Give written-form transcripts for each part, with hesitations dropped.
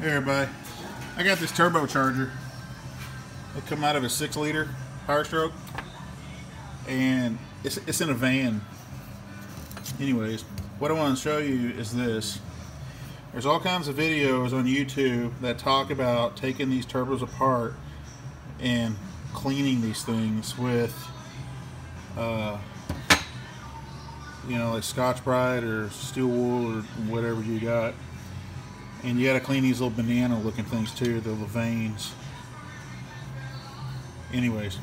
Hey everybody, I got this turbocharger. It come out of a 6-liter powerstroke, and it's in a van. Anyways, what I want to show you is this. There's all kinds of videos on YouTube that talk about taking these turbos apart and cleaning these things with, like Scotch-Brite or steel wool or whatever you got. And you got to clean these little banana looking things too, the little veins. Anyways,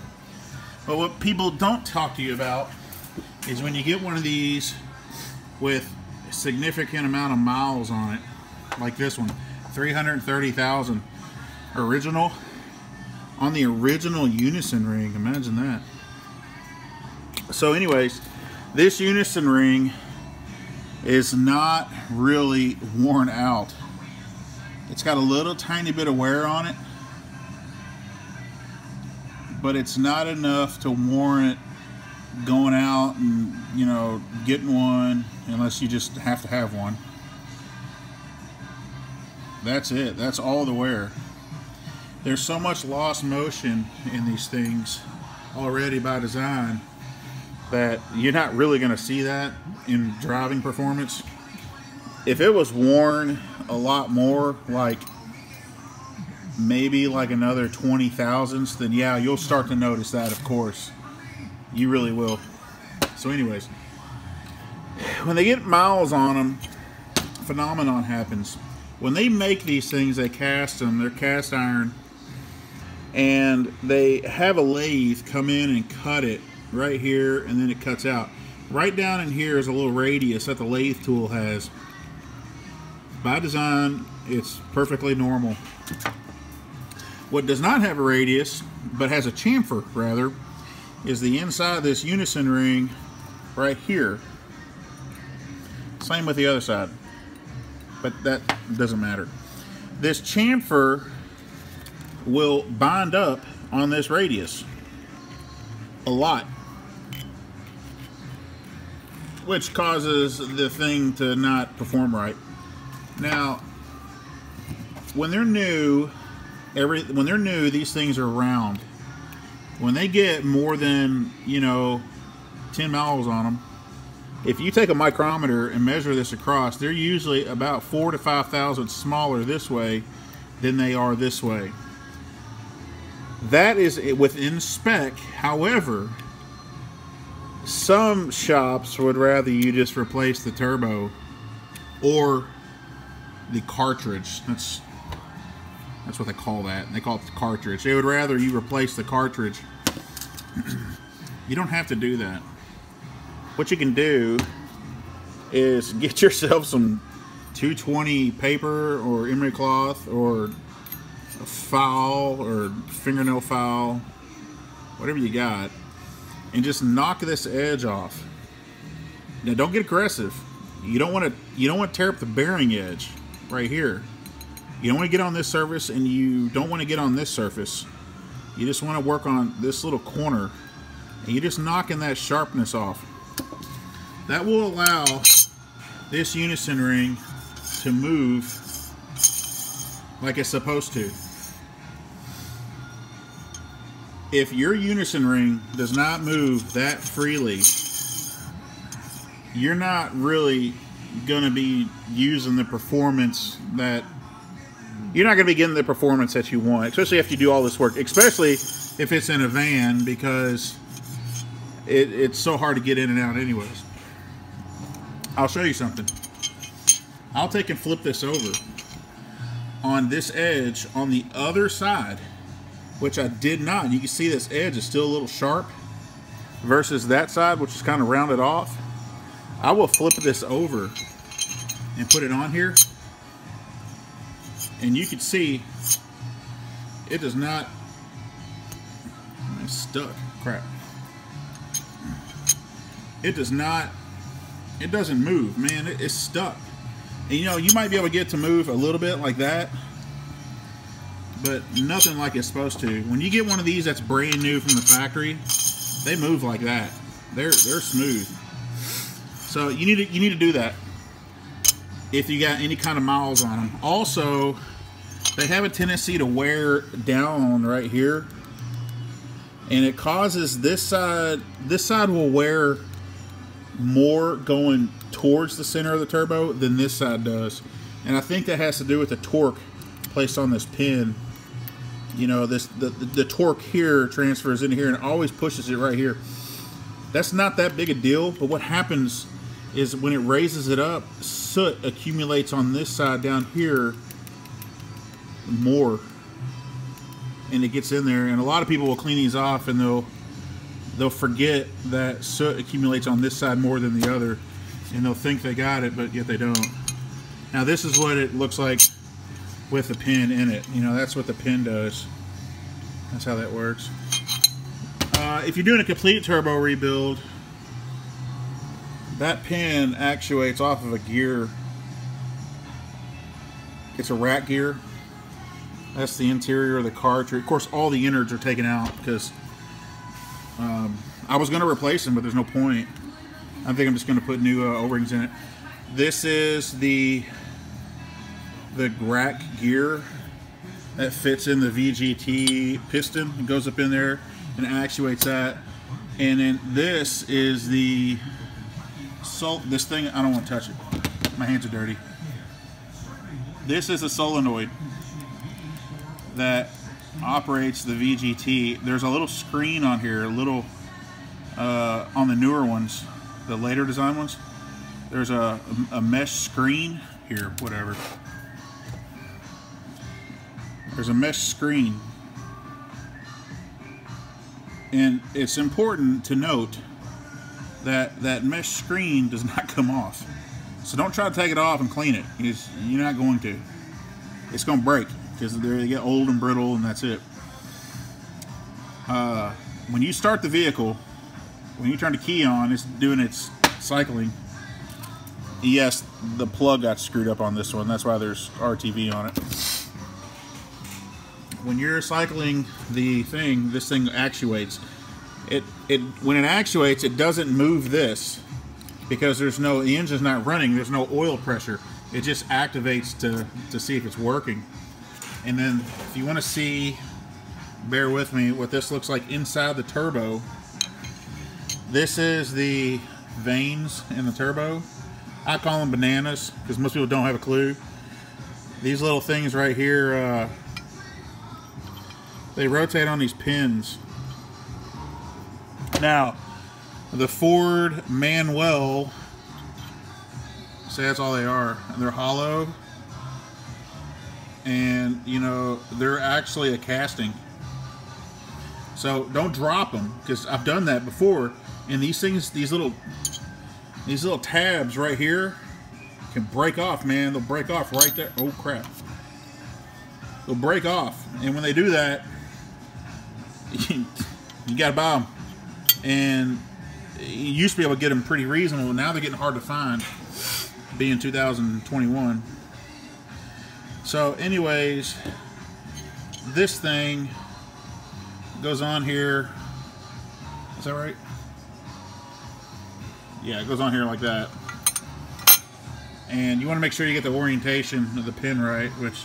but what people don't talk to you about is when you get one of these with a significant amount of miles on it, like this one, 330,000 original, on the original unison ring. Imagine that. So anyways, this unison ring is not really worn out. It's got a little tiny bit of wear on it, but it's not enough to warrant going out and, getting one unless you just have to have one. That's it. That's all the wear. There's so much lost motion in these things already by design that you're not really going to see that in driving performance. If it was worn a lot more, like maybe like another 20 thousandths, then yeah, you'll start to notice that, of course. You really will. So anyways, when they get miles on them, phenomenon happens. When they make these things, they cast them, they're cast iron, and they have a lathe come in and cut it right here, and then it cuts out. Right down in here is a little radius that the lathe tool has. By design, it's perfectly normal. What does not have a radius, but has a chamfer rather, is the inside of this unison ring right here. Same with the other side, but that doesn't matter. This chamfer will bind up on this radius a lot, which causes the thing to not perform right. Now, when they're new, these things are round. When they get more than 10 miles on them, if you take a micrometer and measure this across, they're usually about 4 to 5 thousandths smaller this way than they are this way. That is within spec. However, some shops would rather you just replace the turbo or the cartridge. That's what they call that. They call it the cartridge. They would rather you replace the cartridge. You don't have to do that. What you can do is get yourself some 220 paper or emery cloth or a file or fingernail file, whatever you got, and just knock this edge off. Now don't get aggressive. You don't want to tear up the bearing edge right here. You don't want to get on this surface, and you don't want to get on this surface. You just want to work on this little corner, and you're just knocking that sharpness off. That will allow this unison ring to move like it's supposed to. If your unison ring does not move that freely, you're not really going to be using the performance that you're not going to be getting the performance that you want, especially if you do all this work, especially if it's in a van, because it's so hard to get in and out anyways. I'll show you something. I'll take and flip this over. On this edge on the other side, which I did not, you can see this edge is still a little sharp versus that side, which is kind of rounded off. I will flip this over and put it on here, and you can see it does not, it's stuck, crap. It does not, it doesn't move, man. It's stuck. And you might be able to get it to move a little bit like that, but nothing like it's supposed to. When you get one of these that's brand new from the factory, they move like that. They're smooth. So you need to do that if you got any kind of miles on them. Also, they have a tendency to wear down right here, and it causes this side will wear more going towards the center of the turbo than this side does. And I think that has to do with the torque placed on this pin. You know, the torque here transfers into here and it always pushes it right here. That's not that big a deal, but what happens is when it raises it up, soot accumulates on this side down here more, and it gets in there. And a lot of people will clean these off and they'll forget that soot accumulates on this side more than the other, and they'll think they got it, but yet they don't. Now this is what it looks like with the pin in it. You know, that's what the pin does. That's how that works. If you're doing a complete turbo rebuild, that pin actuates off of a gear. It's a rack gear. That's the interior of the cartridge. Of course, all the innards are taken out because I was going to replace them, but there's no point. I think I'm just going to put new O-rings in it. This is the rack gear that fits in the VGT piston. It goes up in there and actuates that. And then this is the this thing. I don't want to touch it. My hands are dirty. This is a solenoid that operates the VGT. There's a little screen on here, a little on the newer ones, the later design ones. There's a mesh screen here, whatever. There's a mesh screen, and it's important to note that that mesh screen does not come off. So don't try to take it off and clean it. You're not going to. It's going to break because they get old and brittle, and that's it. When you start the vehicle, when you turn the key on, it's doing its cycling. Yes, the plug got screwed up on this one. That's why there's RTV on it. When you're cycling the thing, this thing actuates. When it actuates, it doesn't move this because the engine's not running. There's no oil pressure. It just activates to see if it's working. And then, if you want to see, bear with me, what this looks like inside the turbo. This is the vanes in the turbo. I call them bananas because most people don't have a clue. These little things right here. They rotate on these pins. Now, the Ford Manuel, say that's all they are. They're hollow, and you know they're actually a casting. So don't drop them, because I've done that before. And these things, these little tabs right here, can break off, man. They'll break off right there. Oh crap! They'll break off, and when they do that, you gotta buy them. And you used to be able to get them pretty reasonable. Now they're getting hard to find, being 2021. So anyways, this thing goes on here. Is that right? Yeah, it goes on here like that. And you want to make sure you get the orientation of the pin right, which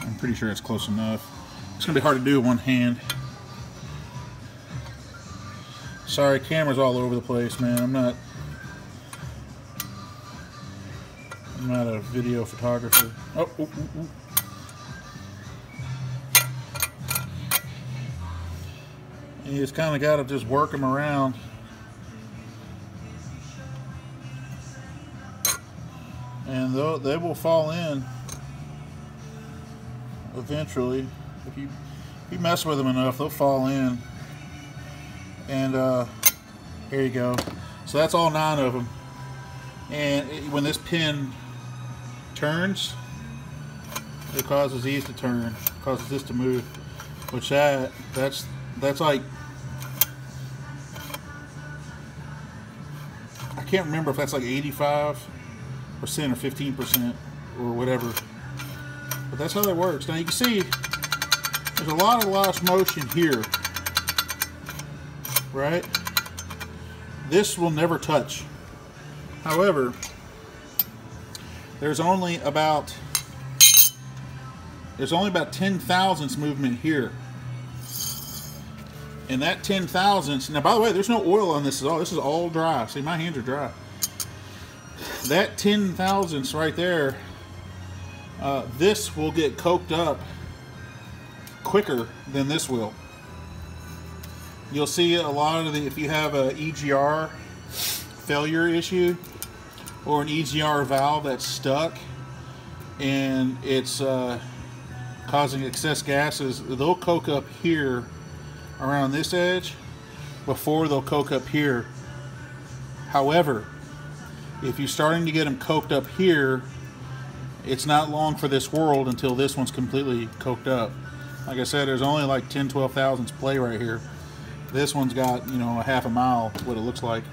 I'm pretty sure it's close enough. It's going to be hard to do with one hand. Sorry, camera's all over the place, man. I'm not a video photographer. Oh, ooh, ooh, ooh. You just kind of got to just work them around. And they will fall in eventually. If you mess with them enough, they'll fall in. And here you go. So that's all 9 of them. And when this pin turns, it causes these to turn, it causes this to move. Which that's like, I can't remember if that's like 85% or 15% or whatever. But that's how that works. Now you can see there's a lot of lost motion here. Right? This will never touch. However, there's only about there's only about 10 thousandths movement here. And that 10 thousandths, now by the way, there's no oil on this at all. This is all dry. See, my hands are dry. That 10 thousandths right there, this will get coked up quicker than this will. You'll see a lot of the, if you have a EGR failure issue or an EGR valve that's stuck and it's causing excess gases, they'll coke up here around this edge before they'll coke up here. However, if you're starting to get them coked up here, it's not long for this world until this one's completely coked up. Like I said, there's only like 10-12 thousandths play right here. This one's got, you know, a half a mile, what it looks like.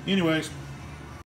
Anyways,